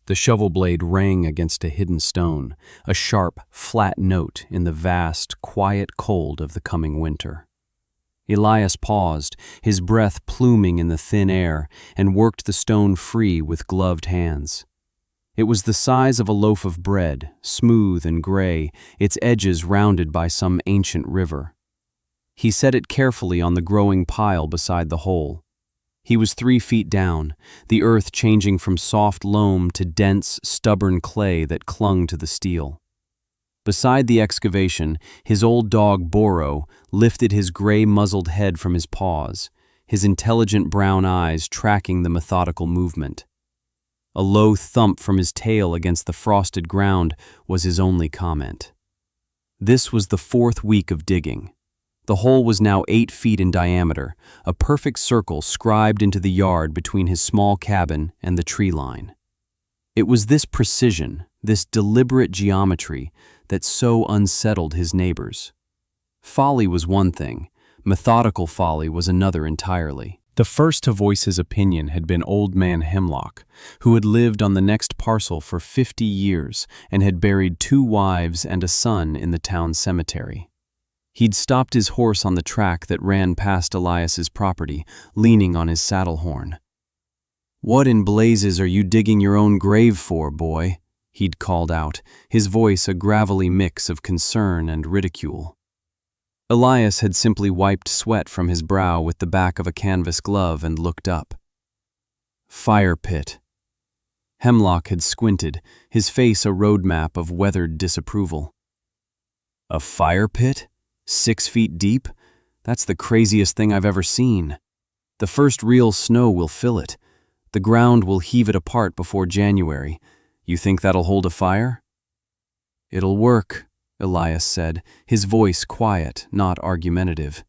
The shovel blade rang against a hidden stone, a sharp, flat note in the vast, quiet cold of the coming winter. Elias paused, his breath pluming in the thin air, and worked the stone free with gloved hands. It was the size of a loaf of bread, smooth and gray, its edges rounded by some ancient river. He set it carefully on the growing pile beside the hole. He was 3 feet down, the earth changing from soft loam to dense, stubborn clay that clung to the steel. Beside the excavation, his old dog Boro lifted his gray-muzzled head from his paws, his intelligent brown eyes tracking the methodical movement. A low thump from his tail against the frosted ground was his only comment. This was the 4th week of digging. The hole was now 8 feet in diameter, a perfect circle scribed into the yard between his small cabin and the tree line. It was this precision, this deliberate geometry, that so unsettled his neighbors. Folly was one thing, methodical folly was another entirely. The first to voice his opinion had been Old Man Hemlock, who had lived on the next parcel for 50 years and had buried 2 wives and a son in the town cemetery. He'd stopped his horse on the track that ran past Elias's property, leaning on his saddle horn. "What in blazes are you digging your own grave for, boy?" he'd called out, his voice a gravelly mix of concern and ridicule. Elias had simply wiped sweat from his brow with the back of a canvas glove and looked up. "Fire pit." Hemlock had squinted, his face a roadmap of weathered disapproval. "A fire pit? 6 feet deep? That's the craziest thing I've ever seen. The first real snow will fill it. The ground will heave it apart before January. You think that'll hold a fire?" "It'll work," Elias said, his voice quiet, not argumentative.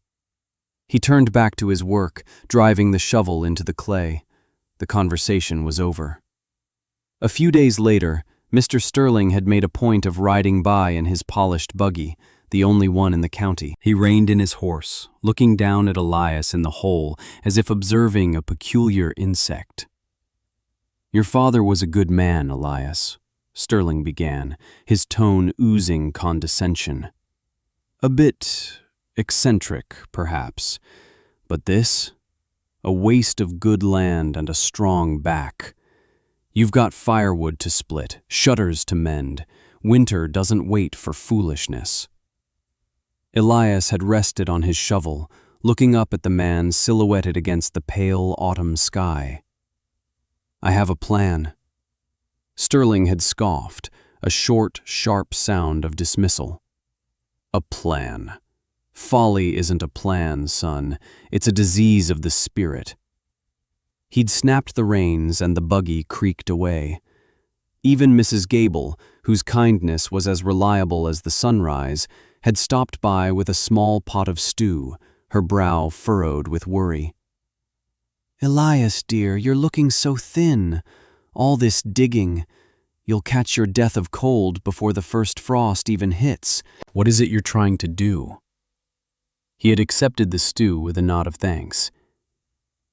He turned back to his work, driving the shovel into the clay. The conversation was over. A few days later, Mr. Sterling had made a point of riding by in his polished buggy, the only one in the county. He reined in his horse, looking down at Elias in the hole as if observing a peculiar insect. "Your father was a good man, Elias," Sterling began, his tone oozing condescension. "A bit eccentric, perhaps, but this? A waste of good land and a strong back. You've got firewood to split, shutters to mend. Winter doesn't wait for foolishness." Elias had rested on his shovel, looking up at the man silhouetted against the pale autumn sky. "I have a plan." Sterling had scoffed, a short, sharp sound of dismissal. "A plan. Folly isn't a plan, son. It's a disease of the spirit." He'd snapped the reins and the buggy creaked away. Even Mrs. Gable, whose kindness was as reliable as the sunrise, had stopped by with a small pot of stew, her brow furrowed with worry. "Elias, dear, you're looking so thin. All this digging. You'll catch your death of cold before the first frost even hits." "What is it you're trying to do?" He had accepted the stew with a nod of thanks.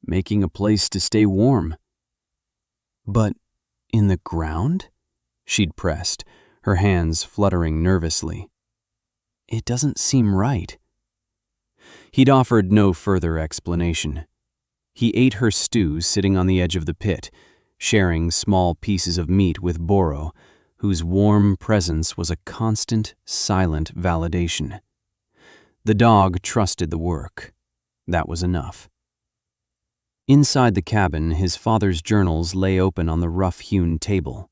"Making a place to stay warm." "But in the ground?" she'd pressed, her hands fluttering nervously. "It doesn't seem right." He'd offered no further explanation. He ate her stew sitting on the edge of the pit, sharing small pieces of meat with Boro, whose warm presence was a constant, silent validation. The dog trusted the work. That was enough. Inside the cabin, his father's journals lay open on the rough-hewn table.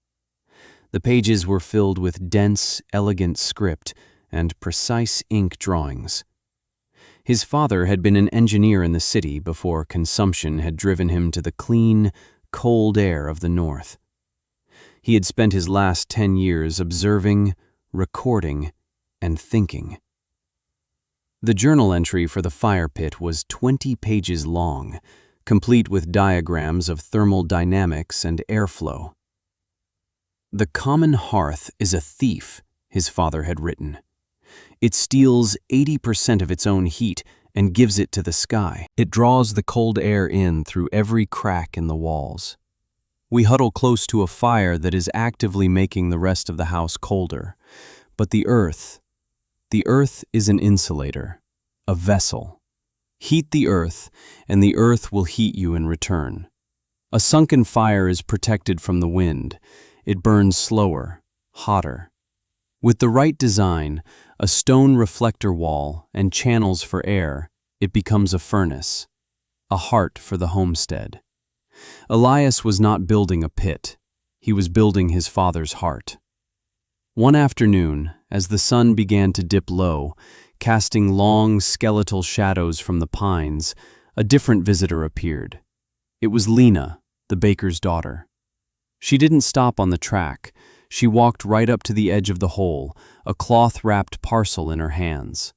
The pages were filled with dense, elegant script and precise ink drawings. His father had been an engineer in the city before consumption had driven him to the clean, cold air of the north. He had spent his last 10 years observing, recording, and thinking. The journal entry for the fire pit was 20 pages long, complete with diagrams of thermal dynamics and airflow. "The common hearth is a thief," his father had written. "It steals 80% of its own heat and gives it to the sky. It draws the cold air in through every crack in the walls. We huddle close to a fire that is actively making the rest of the house colder. But the earth is an insulator, a vessel. Heat the earth, and the earth will heat you in return. A sunken fire is protected from the wind. It burns slower, hotter. With the right design, a stone reflector wall, and channels for air, it becomes a furnace, a heart for the homestead. Elias was not building a pit. He was building his father's heart. One afternoon, as the sun began to dip low, casting long, skeletal shadows from the pines, a different visitor appeared. It was Lena, the baker's daughter. She didn't stop on the track. She walked right up to the edge of the hole, a cloth-wrapped parcel in her hands.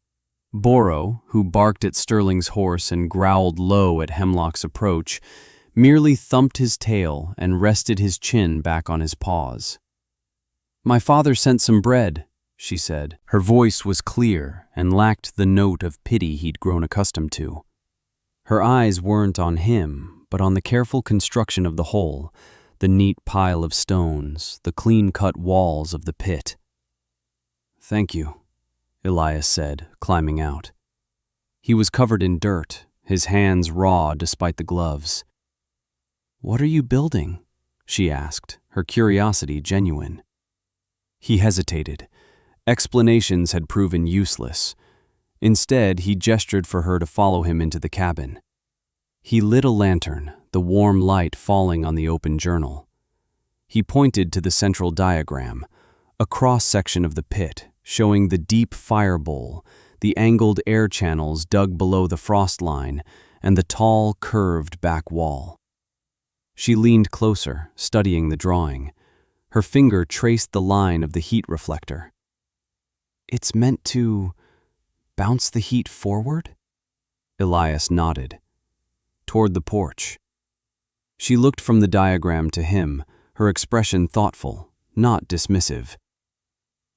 Boro, who barked at Sterling's horse and growled low at Hemlock's approach, merely thumped his tail and rested his chin back on his paws. "My father sent some bread," she said. Her voice was clear and lacked the note of pity he'd grown accustomed to. Her eyes weren't on him, but on the careful construction of the hole, the neat pile of stones, the clean-cut walls of the pit. "Thank you," Elias said, climbing out. He was covered in dirt, his hands raw despite the gloves. "What are you building?" she asked, her curiosity genuine. He hesitated. Explanations had proven useless. Instead, he gestured for her to follow him into the cabin. He lit a lantern, the warm light falling on the open journal. He pointed to the central diagram, a cross-section of the pit, showing the deep fire bowl, the angled air channels dug below the frost line, and the tall, curved back wall. She leaned closer, studying the drawing. Her finger traced the line of the heat reflector. "It's meant to bounce the heat forward?" Elias nodded. "Toward the porch." She looked from the diagram to him, her expression thoughtful, not dismissive.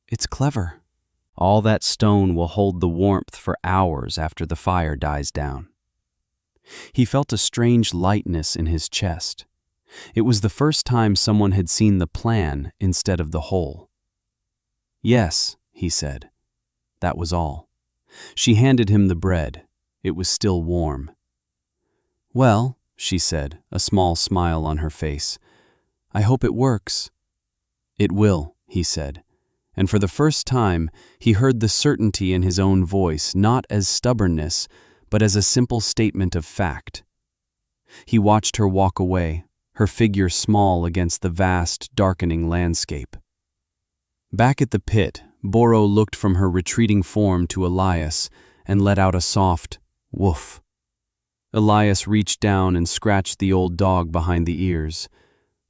"It's clever. All that stone will hold the warmth for hours after the fire dies down." He felt a strange lightness in his chest. It was the first time someone had seen the plan instead of the whole. "Yes," he said. That was all. She handed him the bread. It was still warm. "Well," she said, a small smile on her face, "I hope it works." "It will," he said, and for the first time he heard the certainty in his own voice, not as stubbornness, but as a simple statement of fact. He watched her walk away, her figure small against the vast, darkening landscape. Back at the pit, Boro looked from her retreating form to Elias and let out a soft woof. Elias reached down and scratched the old dog behind the ears.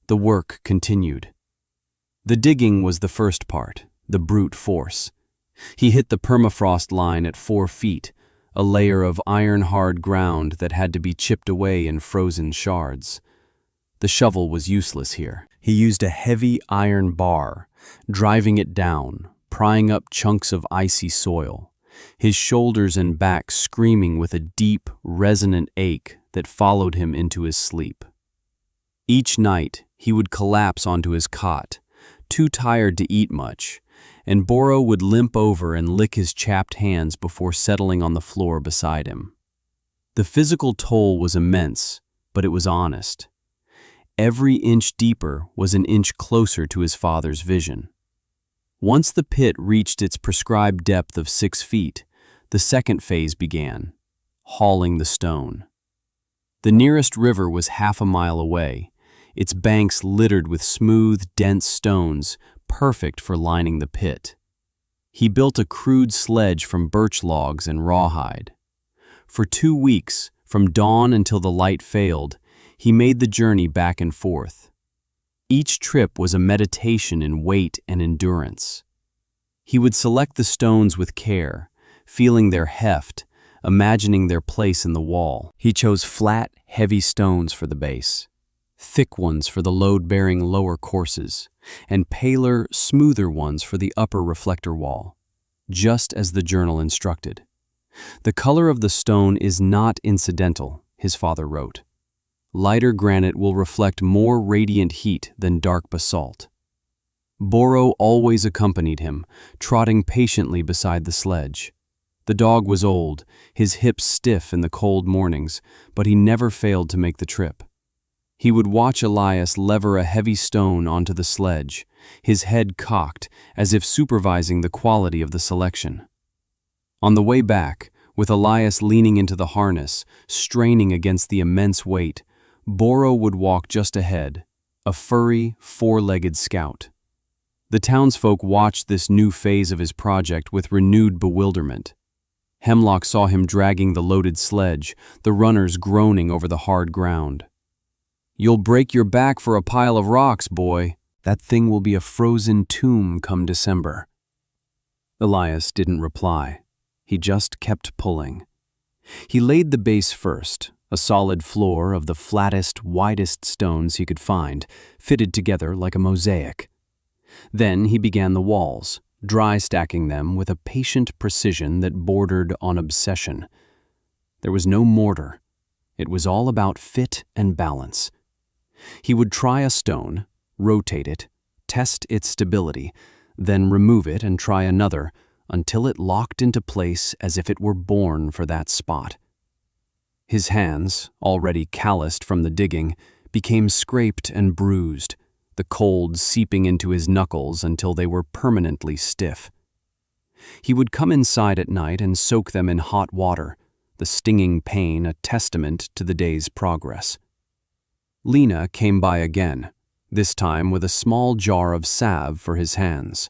The work continued. The digging was the first part, the brute force. He hit the permafrost line at 4 feet, a layer of iron-hard ground that had to be chipped away in frozen shards. The shovel was useless here. He used a heavy iron bar, driving it down, prying up chunks of icy soil, his shoulders and back screaming with a deep, resonant ache that followed him into his sleep. Each night, he would collapse onto his cot, too tired to eat much, and Boro would limp over and lick his chapped hands before settling on the floor beside him. The physical toll was immense, but it was honest. Every inch deeper was an inch closer to his father's vision. Once the pit reached its prescribed depth of 6 feet, the second phase began, hauling the stone. The nearest river was half a mile away, its banks littered with smooth, dense stones, perfect for lining the pit. He built a crude sledge from birch logs and rawhide. For 2 weeks, from dawn until the light failed, he made the journey back and forth. Each trip was a meditation in weight and endurance. He would select the stones with care, feeling their heft, imagining their place in the wall. He chose flat, heavy stones for the base, thick ones for the load-bearing lower courses, and paler, smoother ones for the upper reflector wall, just as the journal instructed. "The color of the stone is not incidental," his father wrote. Lighter granite will reflect more radiant heat than dark basalt. Boro always accompanied him, trotting patiently beside the sledge. The dog was old, his hips stiff in the cold mornings, but he never failed to make the trip. He would watch Elias lever a heavy stone onto the sledge, his head cocked as if supervising the quality of the selection. On the way back, with Elias leaning into the harness, straining against the immense weight, Boro would walk just ahead, a furry, four-legged scout. The townsfolk watched this new phase of his project with renewed bewilderment. Hemlock saw him dragging the loaded sledge, the runners groaning over the hard ground. "You'll break your back for a pile of rocks, boy. That thing will be a frozen tomb come December." Elias didn't reply. He just kept pulling. He laid the base first, a solid floor of the flattest, widest stones he could find, fitted together like a mosaic. Then he began the walls, dry stacking them with a patient precision that bordered on obsession. There was no mortar. It was all about fit and balance. He would try a stone, rotate it, test its stability, then remove it and try another until it locked into place as if it were born for that spot. His hands, already calloused from the digging, became scraped and bruised, the cold seeping into his knuckles until they were permanently stiff. He would come inside at night and soak them in hot water, the stinging pain a testament to the day's progress. Lena came by again, this time with a small jar of salve for his hands.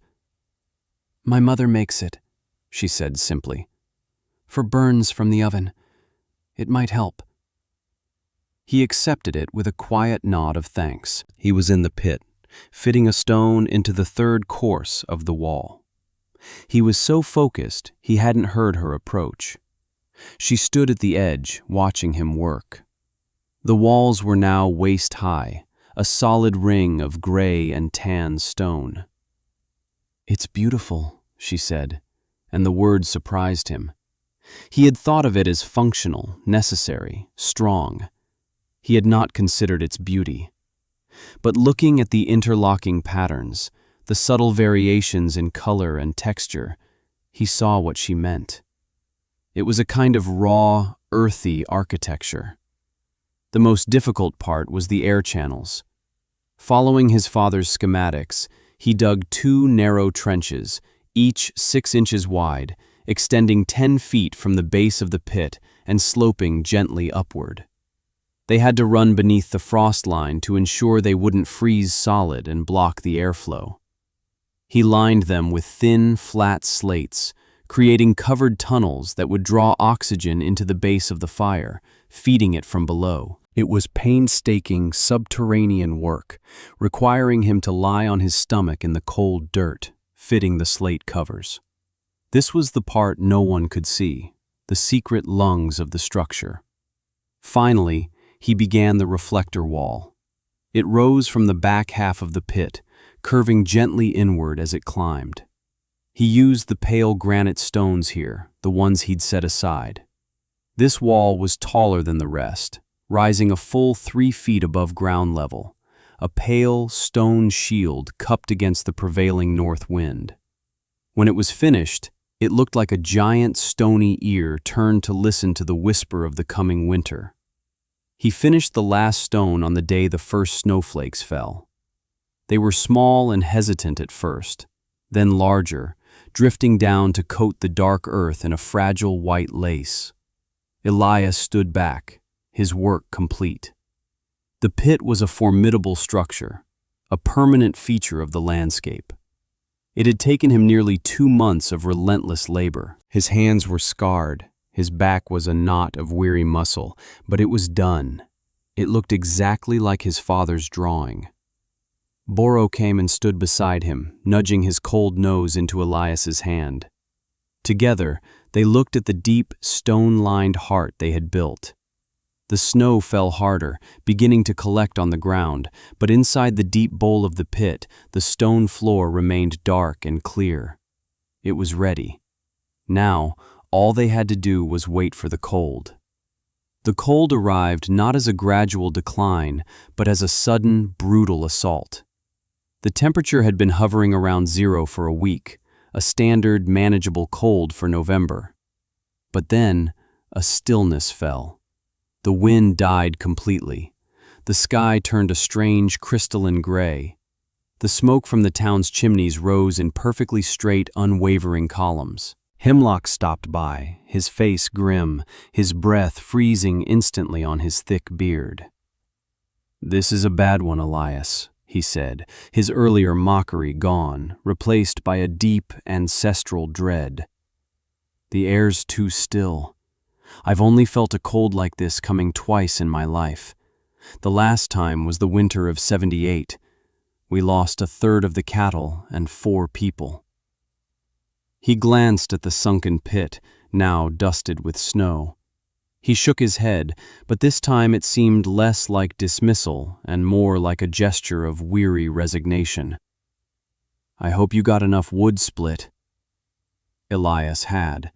"My mother makes it," she said simply. "For burns from the oven. It might help." He accepted it with a quiet nod of thanks. He was in the pit, fitting a stone into the third course of the wall. He was so focused he hadn't heard her approach. She stood at the edge, watching him work. The walls were now waist-high, a solid ring of gray and tan stone. "It's beautiful," she said, and the word surprised him. He had thought of it as functional, necessary, strong. He had not considered its beauty. But looking at the interlocking patterns, the subtle variations in color and texture, he saw what she meant. It was a kind of raw, earthy architecture. The most difficult part was the air channels. Following his father's schematics, he dug 2 narrow trenches, each 6 inches wide, extending 10 feet from the base of the pit and sloping gently upward. They had to run beneath the frost line to ensure they wouldn't freeze solid and block the airflow. He lined them with thin, flat slates, creating covered tunnels that would draw oxygen into the base of the fire, feeding it from below. It was painstaking, subterranean work, requiring him to lie on his stomach in the cold dirt, fitting the slate covers. This was the part no one could see, the secret lungs of the structure. Finally, he began the reflector wall. It rose from the back half of the pit, curving gently inward as it climbed. He used the pale granite stones here, the ones he'd set aside. This wall was taller than the rest, rising a full 3 feet above ground level, a pale stone shield cupped against the prevailing north wind. When it was finished, it looked like a giant stony ear turned to listen to the whisper of the coming winter. He finished the last stone on the day the first snowflakes fell. They were small and hesitant at first, then larger, drifting down to coat the dark earth in a fragile white lace. Elias stood back, his work complete. The pit was a formidable structure, a permanent feature of the landscape. It had taken him nearly 2 months of relentless labor. His hands were scarred, his back was a knot of weary muscle, but it was done. It looked exactly like his father's drawing. Boro came and stood beside him, nudging his cold nose into Elias's hand. Together, they looked at the deep, stone-lined heart they had built. The snow fell harder, beginning to collect on the ground, but inside the deep bowl of the pit, the stone floor remained dark and clear. It was ready. Now, all they had to do was wait for the cold. The cold arrived not as a gradual decline, but as a sudden, brutal assault. The temperature had been hovering around 0 for a week, a standard, manageable cold for November. But then, a stillness fell. The wind died completely. The sky turned a strange, crystalline gray. The smoke from the town's chimneys rose in perfectly straight, unwavering columns. Hemlock stopped by, his face grim, his breath freezing instantly on his thick beard. "This is a bad one, Elias," he said, his earlier mockery gone, replaced by a deep, ancestral dread. "The air's too still. I've only felt a cold like this coming twice in my life. The last time was the winter of '78. We lost a third of the cattle and 4 people." He glanced at the sunken pit, now dusted with snow. He shook his head, but this time it seemed less like dismissal and more like a gesture of weary resignation. "I hope you got enough wood split." Elias had.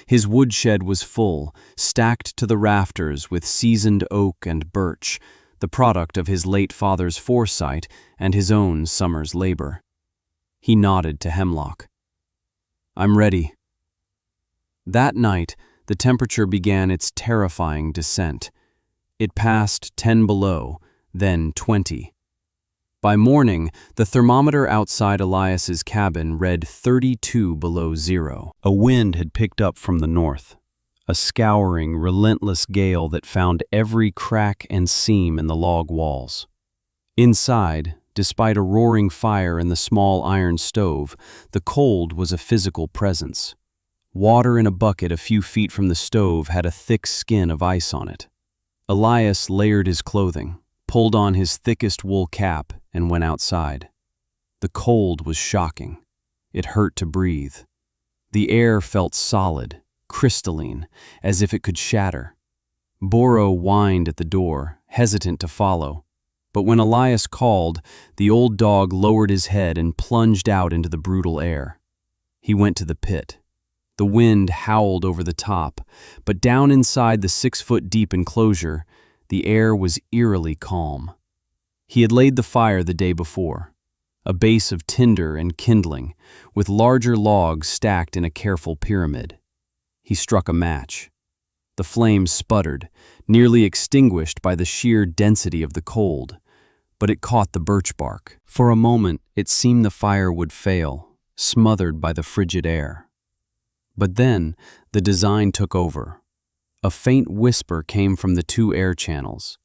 His woodshed was full, stacked to the rafters with seasoned oak and birch, the product of his late father's foresight and his own summer's labor. He nodded to Hemlock. "I'm ready." That night, the temperature began its terrifying descent. It passed 10 below, then 20. By morning, the thermometer outside Elias's cabin read 32 below 0. A wind had picked up from the north, a scouring, relentless gale that found every crack and seam in the log walls. Inside, despite a roaring fire in the small iron stove, the cold was a physical presence. Water in a bucket a few feet from the stove had a thick skin of ice on it. Elias layered his clothing, pulled on his thickest wool cap, and went outside. The cold was shocking. It hurt to breathe. The air felt solid, crystalline, as if it could shatter. Boro whined at the door, hesitant to follow. But when Elias called, the old dog lowered his head and plunged out into the brutal air. He went to the pit. The wind howled over the top, but down inside the 6-foot-deep enclosure, the air was eerily calm. He had laid the fire the day before, a base of tinder and kindling, with larger logs stacked in a careful pyramid. He struck a match. The flames sputtered, nearly extinguished by the sheer density of the cold, but it caught the birch bark. For a moment, it seemed the fire would fail, smothered by the frigid air. But then, the design took over. A faint whisper came from the 2 air channels.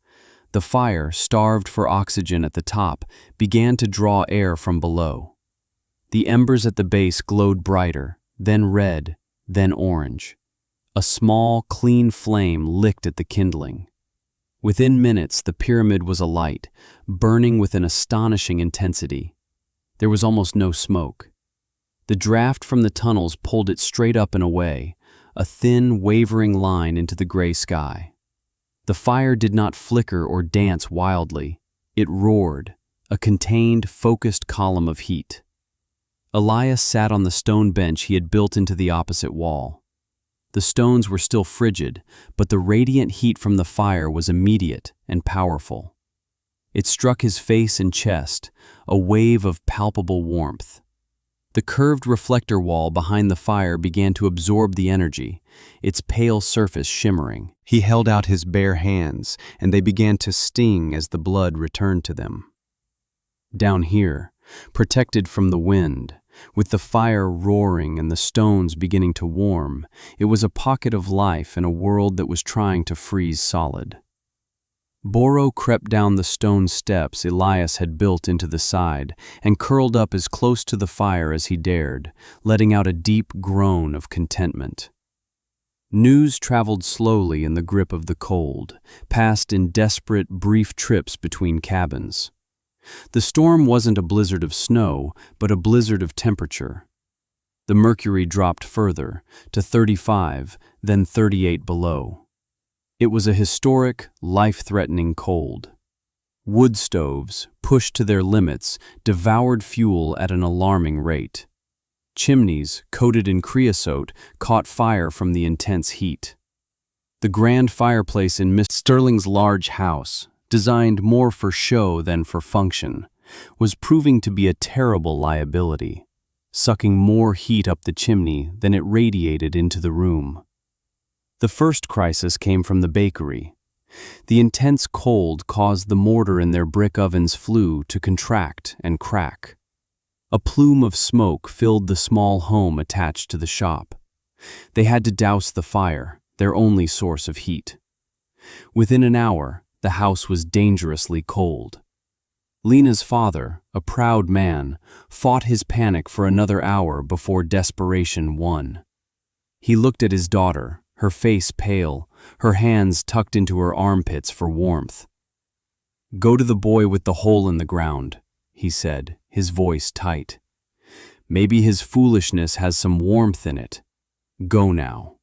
The fire, starved for oxygen at the top, began to draw air from below. The embers at the base glowed brighter, then red, then orange. A small, clean flame licked at the kindling. Within minutes, the pyramid was alight, burning with an astonishing intensity. There was almost no smoke. The draft from the tunnels pulled it straight up and away, a thin, wavering line into the gray sky. The fire did not flicker or dance wildly. It roared, a contained, focused column of heat. Elias sat on the stone bench he had built into the opposite wall. The stones were still frigid, but the radiant heat from the fire was immediate and powerful. It struck his face and chest, a wave of palpable warmth. The curved reflector wall behind the fire began to absorb the energy, its pale surface shimmering. He held out his bare hands, and they began to sting as the blood returned to them. Down here, protected from the wind, with the fire roaring and the stones beginning to warm, it was a pocket of life in a world that was trying to freeze solid. Boro crept down the stone steps Elias had built into the side and curled up as close to the fire as he dared, letting out a deep groan of contentment. News traveled slowly in the grip of the cold, passed in desperate, brief trips between cabins. The storm wasn't a blizzard of snow, but a blizzard of temperature. The mercury dropped further, to 35, then 38 below. It was a historic, life-threatening cold. Wood stoves, pushed to their limits, devoured fuel at an alarming rate. Chimneys, coated in creosote, caught fire from the intense heat. The grand fireplace in Miss Sterling's large house, designed more for show than for function, was proving to be a terrible liability, sucking more heat up the chimney than it radiated into the room. The first crisis came from the bakery. The intense cold caused the mortar in their brick oven's flue to contract and crack. A plume of smoke filled the small home attached to the shop. They had to douse the fire, their only source of heat. Within an hour, the house was dangerously cold. Lena's father, a proud man, fought his panic for another hour before desperation won. He looked at his daughter, her face pale, her hands tucked into her armpits for warmth. "Go to the boy with the hole in the ground," he said, his voice tight. "Maybe his foolishness has some warmth in it. Go now."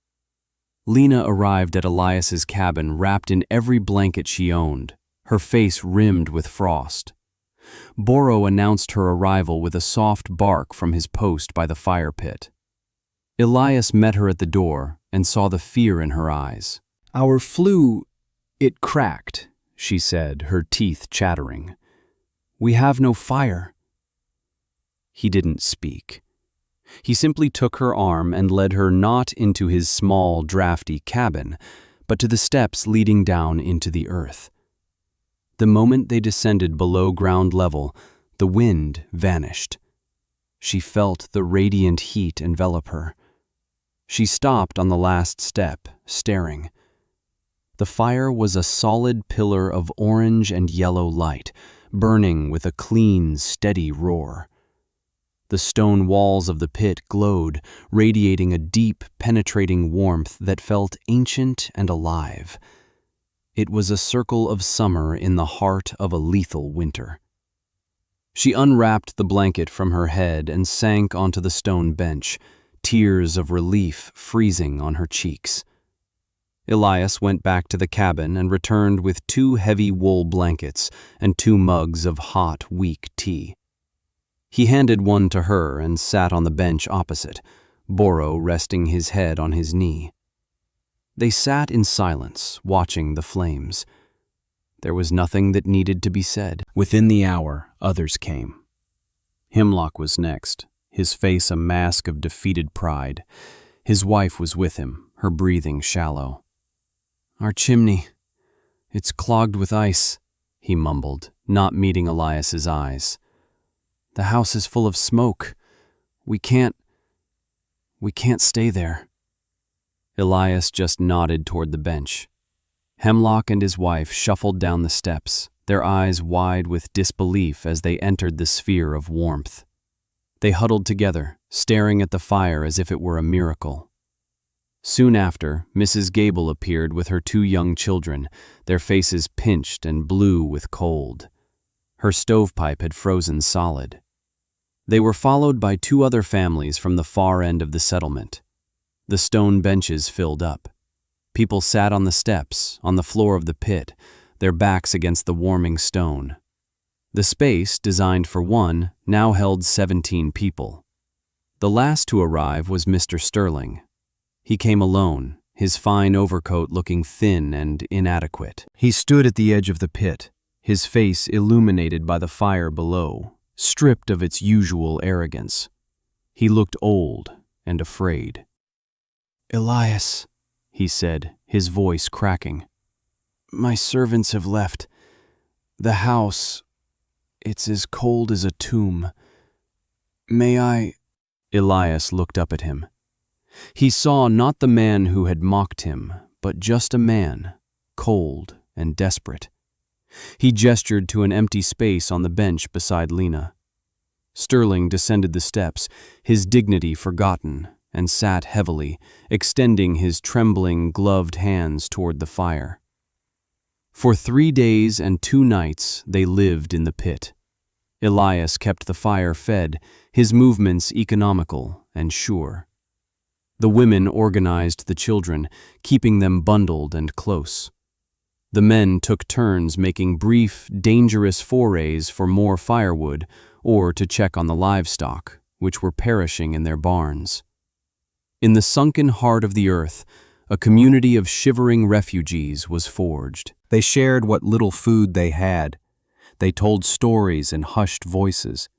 Lena arrived at Elias's cabin wrapped in every blanket she owned, her face rimmed with frost. Boro announced her arrival with a soft bark from his post by the fire pit. Elias met her at the door and saw the fear in her eyes. "Our flue, it cracked," she said, her teeth chattering. "We have no fire." He didn't speak. He simply took her arm and led her not into his small, drafty cabin, but to the steps leading down into the earth. The moment they descended below ground level, the wind vanished. She felt the radiant heat envelop her. She stopped on the last step, staring. The fire was a solid pillar of orange and yellow light, burning with a clean, steady roar. The stone walls of the pit glowed, radiating a deep, penetrating warmth that felt ancient and alive. It was a circle of summer in the heart of a lethal winter. She unwrapped the blanket from her head and sank onto the stone bench, tears of relief freezing on her cheeks. Elias went back to the cabin and returned with 2 heavy wool blankets and 2 mugs of hot, weak tea. He handed one to her and sat on the bench opposite, Boro resting his head on his knee. They sat in silence, watching the flames. There was nothing that needed to be said. Within the hour, others came. Hemlock was next, his face a mask of defeated pride. His wife was with him, her breathing shallow. "Our chimney, it's clogged with ice," he mumbled, not meeting Elias's eyes. "The house is full of smoke. We can't stay there." Elias just nodded toward the bench. Hemlock and his wife shuffled down the steps, their eyes wide with disbelief as they entered the sphere of warmth. They huddled together, staring at the fire as if it were a miracle. Soon after, Mrs. Gable appeared with her 2 young children, their faces pinched and blue with cold. Her stovepipe had frozen solid. They were followed by 2 other families from the far end of the settlement. The stone benches filled up. People sat on the steps, on the floor of the pit, their backs against the warming stone. The space, designed for 1, now held 17 people. The last to arrive was Mr. Sterling. He came alone, his fine overcoat looking thin and inadequate. He stood at the edge of the pit, his face illuminated by the fire below, stripped of its usual arrogance. He looked old and afraid. "Elias," he said, his voice cracking. "My servants have left. The house, it's as cold as a tomb. May I—" Elias looked up at him. He saw not the man who had mocked him, but just a man, cold and desperate. He gestured to an empty space on the bench beside Lena. Sterling descended the steps, his dignity forgotten, and sat heavily, extending his trembling, gloved hands toward the fire. For 3 days and 2 nights they lived in the pit. Elias kept the fire fed, his movements economical and sure. The women organized the children, keeping them bundled and close. The men took turns making brief, dangerous forays for more firewood or to check on the livestock, which were perishing in their barns. In the sunken heart of the earth, A community of shivering refugees was forged. They shared what little food they had. They told stories in hushed voices,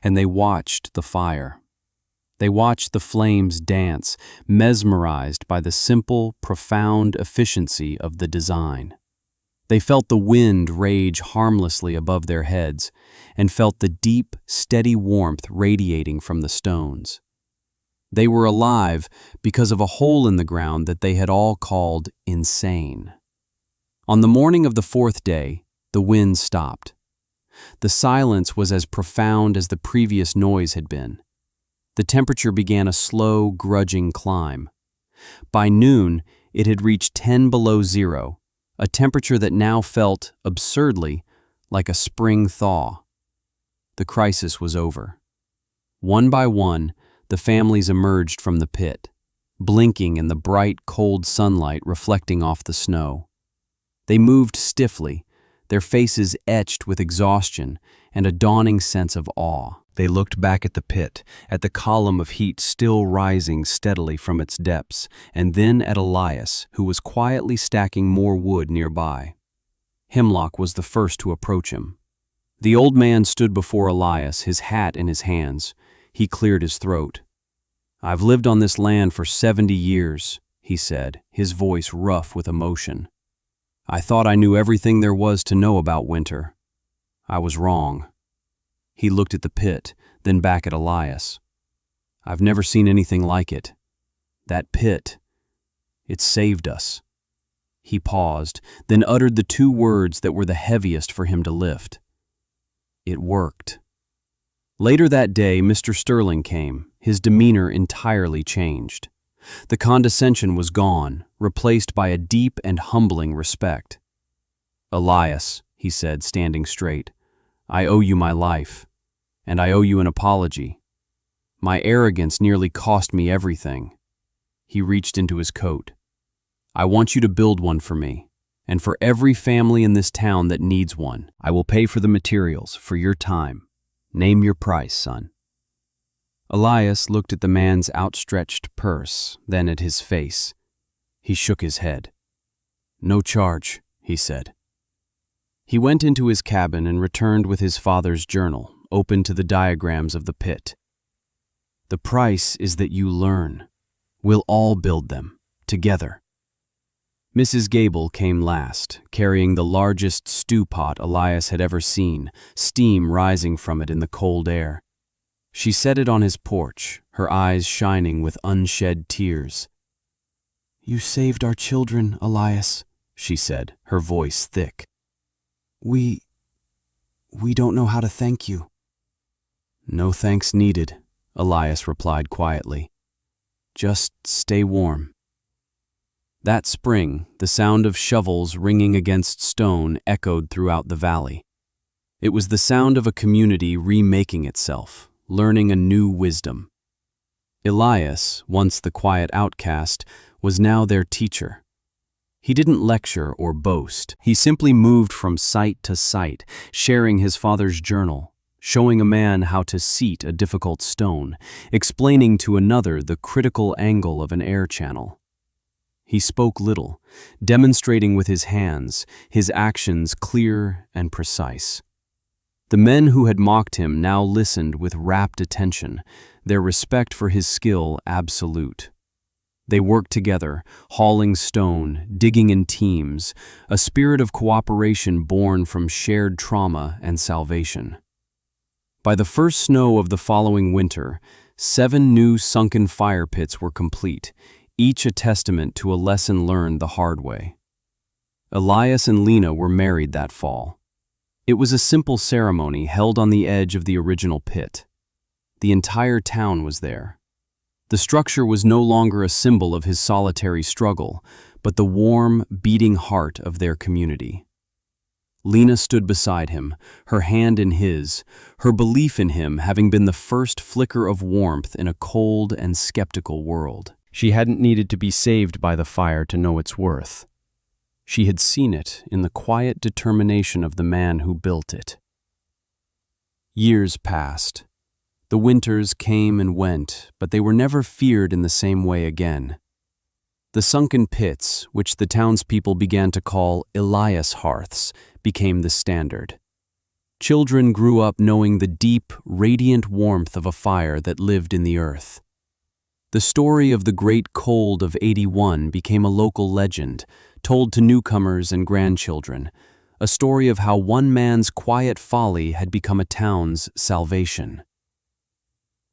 and they watched the fire. They watched the flames dance, mesmerized by the simple, profound efficiency of the design. They felt the wind rage harmlessly above their heads, and felt the deep, steady warmth radiating from the stones. They were alive because of a hole in the ground that they had all called insane. On the morning of the fourth day, the wind stopped. The silence was as profound as the previous noise had been. The temperature began a slow, grudging climb. By noon, it had reached 10 below zero, a temperature that now felt, absurdly, like a spring thaw. The crisis was over. One by one, the families emerged from the pit, blinking in the bright, cold sunlight reflecting off the snow. They moved stiffly, their faces etched with exhaustion and a dawning sense of awe. They looked back at the pit, at the column of heat still rising steadily from its depths, and then at Elias, who was quietly stacking more wood nearby. Hemlock was the first to approach him. The old man stood before Elias, his hat in his hands. He cleared his throat. "I've lived on this land for 70 years, he said, his voice rough with emotion. "I thought I knew everything there was to know about winter. I was wrong." He looked at the pit, then back at Elias. "I've never seen anything like it. That pit, it saved us." He paused, then uttered the two words that were the heaviest for him to lift. It worked. Later that day, Mr. Sterling came, his demeanor entirely changed. The condescension was gone, replaced by a deep and humbling respect. "Elias," he said, standing straight, "I owe you my life, and I owe you an apology. My arrogance nearly cost me everything." He reached into his coat. "I want you to build one for me, and for every family in this town that needs one. I will pay for the materials, for your time. Name your price, son." Elias looked at the man's outstretched purse, then at his face. He shook his head. "No charge," he said. He went into his cabin and returned with his father's journal, open to the diagrams of the pit. "The price is that you learn. We'll all build them, together." Mrs. Gable came last, carrying the largest stew pot Elias had ever seen, steam rising from it in the cold air. She set it on his porch, her eyes shining with unshed tears. "You saved our children, Elias," she said, her voice thick. We don't know how to thank you." "No thanks needed," Elias replied quietly. "Just stay warm." That spring, the sound of shovels ringing against stone echoed throughout the valley. It was the sound of a community remaking itself, learning a new wisdom. Elias, once the quiet outcast, was now their teacher. He didn't lecture or boast. He simply moved from site to site, sharing his father's journal, showing a man how to seat a difficult stone, explaining to another the critical angle of an air channel. He spoke little, demonstrating with his hands, his actions clear and precise. The men who had mocked him now listened with rapt attention, their respect for his skill absolute. They worked together, hauling stone, digging in teams, a spirit of cooperation born from shared trauma and salvation. By the first snow of the following winter, 7 new sunken fire pits were complete, each a testament to a lesson learned the hard way. Elias and Lena were married that fall. It was a simple ceremony held on the edge of the original pit. The entire town was there. The structure was no longer a symbol of his solitary struggle, but the warm, beating heart of their community. Lena stood beside him, her hand in his, her belief in him having been the first flicker of warmth in a cold and skeptical world. She hadn't needed to be saved by the fire to know its worth. She had seen it in the quiet determination of the man who built it. Years passed. The winters came and went, but they were never feared in the same way again. The sunken pits, which the townspeople began to call Elias hearths, became the standard. Children grew up knowing the deep, radiant warmth of a fire that lived in the earth. The story of the Great Cold of '81 became a local legend, told to newcomers and grandchildren, a story of how one man's quiet folly had become a town's salvation.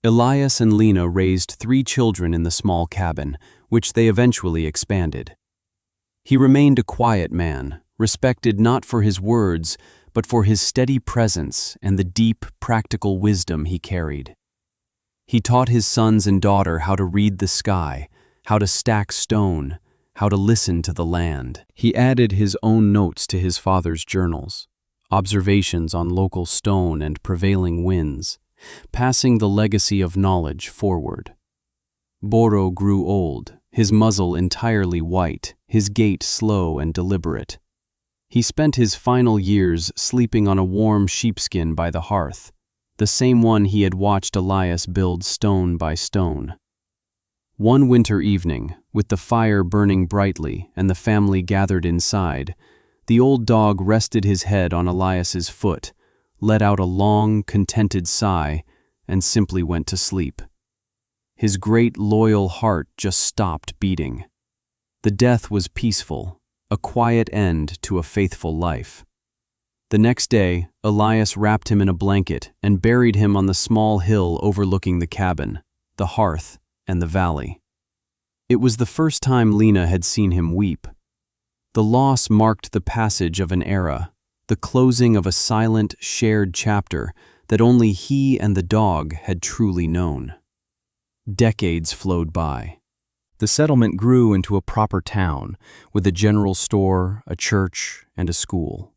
Elias and Lena raised 3 children in the small cabin, which they eventually expanded. He remained a quiet man, respected not for his words, but for his steady presence and the deep, practical wisdom he carried. He taught his sons and daughter how to read the sky, how to stack stone, how to listen to the land. He added his own notes to his father's journals, observations on local stone and prevailing winds, passing the legacy of knowledge forward. Boro grew old, his muzzle entirely white, his gait slow and deliberate. He spent his final years sleeping on a warm sheepskin by the hearth, the same one he had watched Elias build stone by stone. One winter evening, with the fire burning brightly and the family gathered inside, the old dog rested his head on Elias's foot, let out a long, contented sigh, and simply went to sleep. His great, loyal heart just stopped beating. The death was peaceful, a quiet end to a faithful life. The next day, Elias wrapped him in a blanket and buried him on the small hill overlooking the cabin, the hearth, and the valley. It was the first time Lena had seen him weep. The loss marked the passage of an era, the closing of a silent, shared chapter that only he and the dog had truly known. Decades flowed by. The settlement grew into a proper town, with a general store, a church, and a school.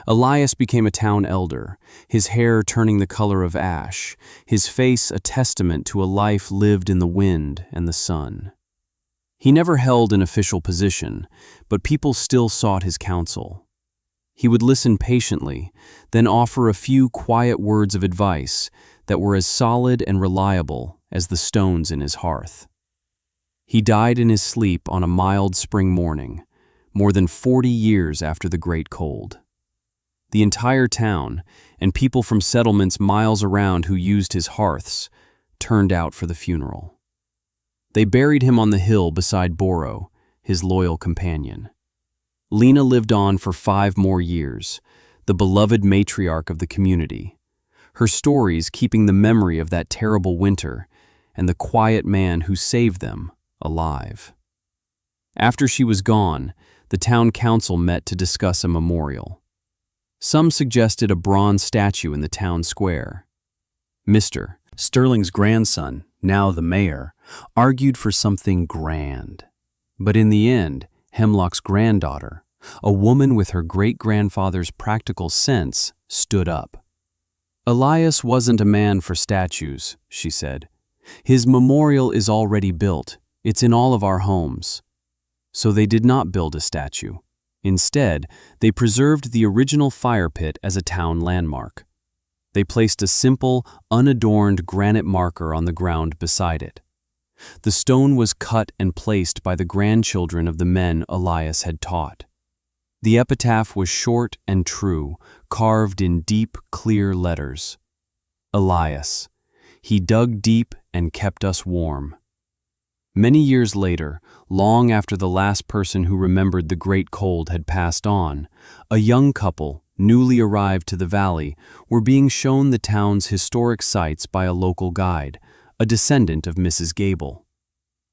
Elias became a town elder, his hair turning the color of ash, his face a testament to a life lived in the wind and the sun. He never held an official position, but people still sought his counsel. He would listen patiently, then offer a few quiet words of advice that were as solid and reliable as the stones in his hearth. He died in his sleep on a mild spring morning, more than 40 years after the Great Cold. The entire town, and people from settlements miles around who used his hearths, turned out for the funeral. They buried him on the hill beside Boro, his loyal companion. Lena lived on for 5 more years, the beloved matriarch of the community, her stories keeping the memory of that terrible winter and the quiet man who saved them alive. After she was gone, the town council met to discuss a memorial. Some suggested a bronze statue in the town square. Mr. Sterling's grandson, now the mayor, argued for something grand. But in the end, Hemlock's granddaughter, a woman with her great-grandfather's practical sense, stood up. Elias wasn't a man for statues, she said. His memorial is already built. It's in all of our homes. So they did not build a statue. Instead, they preserved the original fire pit as a town landmark. They placed a simple, unadorned granite marker on the ground beside it. The stone was cut and placed by the grandchildren of the men Elias had taught. The epitaph was short and true, carved in deep, clear letters. Elias. He dug deep and kept us warm. Many years later, long after the last person who remembered the Great Cold had passed on, a young couple, newly arrived to the valley, were being shown the town's historic sites by a local guide, a descendant of Mrs. Gable.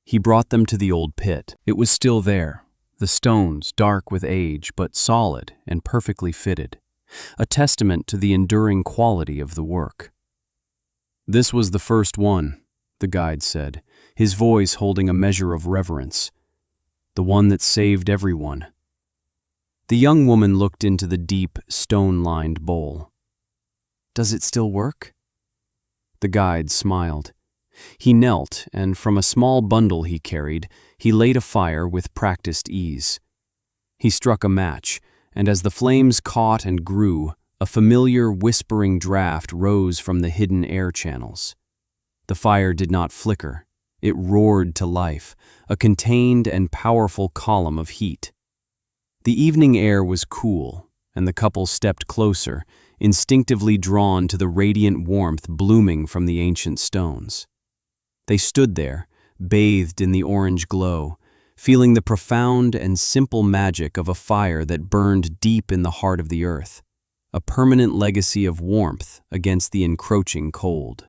He brought them to the old pit. It was still there, the stones dark with age but solid and perfectly fitted, a testament to the enduring quality of the work. "This was the first one," the guide said, his voice holding a measure of reverence. "The one that saved everyone." The young woman looked into the deep, stone-lined bowl. "Does it still work?" The guide smiled. He knelt, and from a small bundle he carried, he laid a fire with practiced ease. He struck a match, and as the flames caught and grew, a familiar, whispering draft rose from the hidden air channels. The fire did not flicker. It roared to life, a contained and powerful column of heat. The evening air was cool, and the couple stepped closer, instinctively drawn to the radiant warmth blooming from the ancient stones. They stood there, bathed in the orange glow, feeling the profound and simple magic of a fire that burned deep in the heart of the earth, a permanent legacy of warmth against the encroaching cold.